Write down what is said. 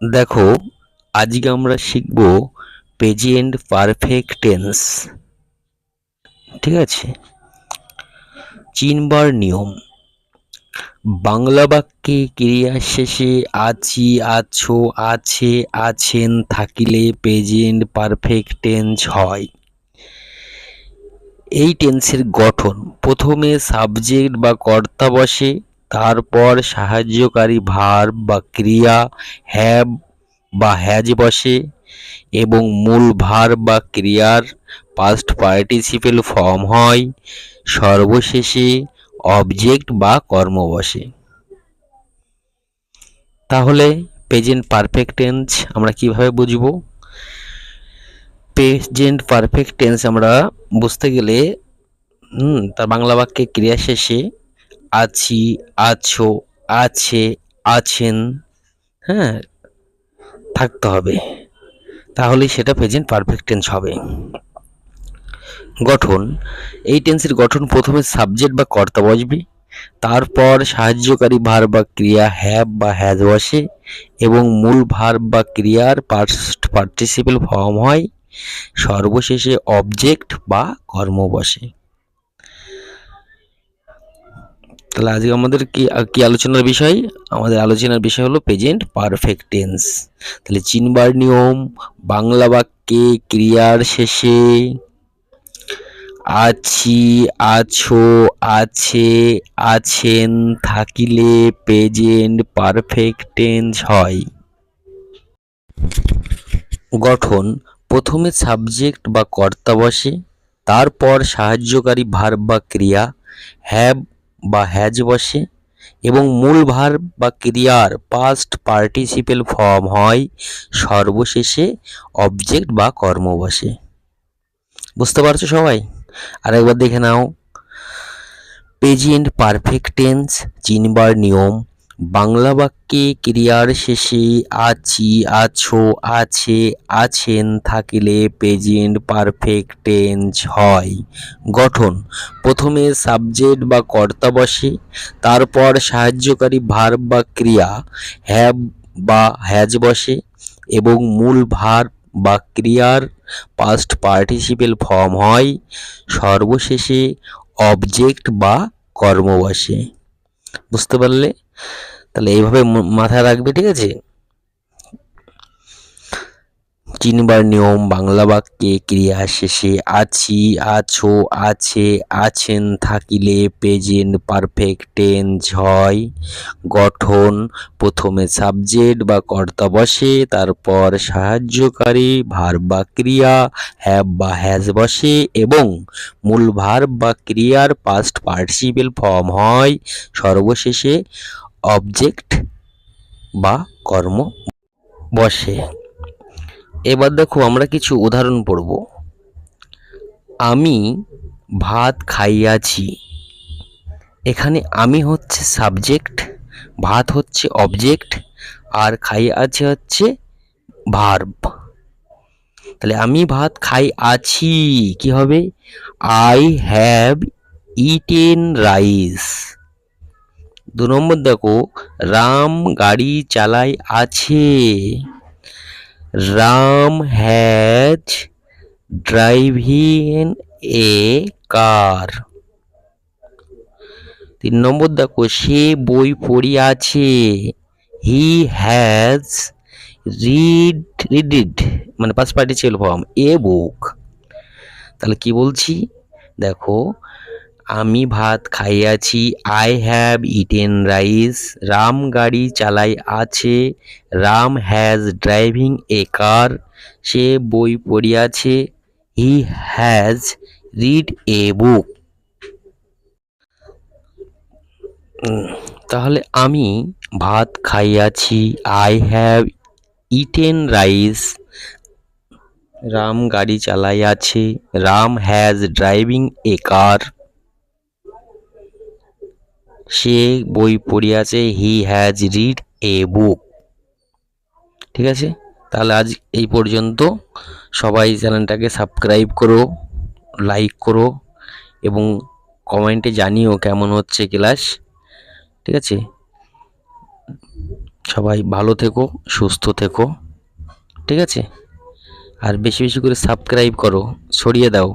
দেখো, আজকে আমরা শিখব প্রেজেন্ট পারফেক্ট টেন্স। ঠিক আছে? চিনবার নিয়ম। বাংলা বাক্যে ক্রিয়া শেষে আছি, আছো, আছে, আছেন থাকিলে প্রেজেন্ট পারফেক্ট টেন্স হয়। এই টেন্সের গঠন: প্রথমে সাবজেক্ট বা কর্তা বসে, তারপর সাহায্যকারী ভার্ব বা ক্রিয়া হ্যাভ বা হ্যাজ বসে এবং মূল ভার্ব বা ক্রিয়ার পাস্ট পার্টিসিপেল ফর্ম হয়। সর্বশেষে অবজেক্ট বা কর্ম বসে। তাহলে প্রেজেন্ট পারফেক্ট টেন্স আমরা কিভাবে বুঝবো? প্রেজেন্ট পারফেক্ট টেন্স আমরা বুঝতে গেলে তার বাংলা বাক্যে ক্রিয়া শেষে আছি, আছো, আছে, আছেন, হ্যাঁ, থাকতে হবে। তাহলেই সেটা প্রেজেন্ট পারফেক্ট টেন্স হবে। গঠন: এই টেন্সের গঠন: প্রথমে সাবজেক্ট বা কর্তা বসবে, তারপর সাহায্যকারী ভার্ব বা ক্রিয়া হ্যাভ বা হ্যাজ বসে এবং মূল ভার্ব বা ক্রিয়ার পাস্ট পার্টিসিপেল ফর্ম হয়। সর্বশেষে অবজেক্ট বা কর্ম বসে। তাহলে আজকে আমাদের কি আলোচনার বিষয়? আমাদের আলোচনার বিষয় হলো প্রেজেন্ট পারফেক্ট টেন্স। তাহলে চিনবার নিয়ম: বাংলা বাক্যে ক্রিয়ার শেষে আছি, আছো, আছে, আছেন থাকিলে প্রেজেন্ট পারফেক্ট টেন্স হয়। গঠন: প্রথমে সাবজেক্ট বা কর্তা বসে, তারপর সাহায্যকারী ভার্ব বা ক্রিয়া হ্যাভ বা হ্যাজ বসে এবং মূল ভার্ব বা ক্রিয়ার পাস্ট পার্টিসিপেল ফর্ম হয়। সর্বশেষে অবজেক্ট বা কর্ম বসে। বুঝতে পারছো সবাই? আরেকবার দেখে নাও। প্রেজেন্ট পারফেক্ট টেন্স চিনবার নিয়ম: বাংলা বাক্যে ক্রিয়ার শেষে আছি, আছো, আছে, আছেন থাকিলে প্রেজেন্ট পারফেক্ট টেন্স হয়। গঠন: প্রথমে সাবজেক্ট বা কর্তা বসে, তারপর সাহায্যকারী ভার্ব বা ক্রিয়া হ্যাভ বা হ্যাজ বসে এবং মূল ভার্ব বা ক্রিয়ার পাস্ট পার্টিসিপেল ফর্ম হয়। সর্বশেষে অবজেক্ট বা কর্ম বসে। বুঝতে পারলে? তাহলে এইভাবে মাথায় রাখবে, ঠিক আছে? চিনবার নিয়ম: বাংলা বাক্যে ক্রিয়া শেষে আছি, আছো, আছে, আছেন থাকিলে প্রেজেন্ট পারফেক্ট টেন্স হয়। গঠন: প্রথমে সাবজেক্ট বা কর্তা বসে, তারপর সাহায্যকারী ভার্ব বা ক্রিয়া হ্যাভ বা হ্যাজ বসে এবং মূল ভার্ব বা ক্রিয়ার পাস্ট পার্টিসিপেল ফর্ম হয়। সর্বশেষে অবজেক্ট বা কর্ম বসে। এবার দেখো, আমরা কিছু উদাহরণ পড়ব। আমি ভাত খাইয়াছি। এখানে আমি হচ্ছে সাবজেক্ট, ভাত হচ্ছে অবজেক্ট, আর খাইয়াছি হচ্ছে ভার্ব। তাহলে আমি ভাত খাই আছি কি হবে? I have eaten rice. 2 নম্বর দেখো, রাম গাড়ি চালায় আছে। Ram has driving a car. 3 নম্বর দেখো, সে বই পড়িয়াছে। হি হ্যাজ রিড মানে past participle form a book. তাহলে কি বলছি? দেখো, আমি ভাত খাইয়াছি, I have eaten rice. Ram গাড়ি চালাই আছে, Ram has driving a car. সে বই পড়িয়াছে, he has read a book. তাহলে আমি ভাত খাইয়াছি, I have eaten rice. Ram গাড়ি চালাইয়াছে, Ram has driving a car. সে বই পড়িয়াছে, হি হ্যাজ রিড এ বুক। ঠিক আছে? তাহলে আজ এই পর্যন্ত। সবাই চ্যানেলটাকে সাবস্ক্রাইব করো, লাইক করো এবং কমেন্টে জানিও কেমন হচ্ছে ক্লাস। ঠিক আছে? সবাই ভালো থেকো, সুস্থ থেকো, ঠিক আছে? আর বেশি বেশি করে সাবস্ক্রাইব করো, ছড়িয়ে দাও।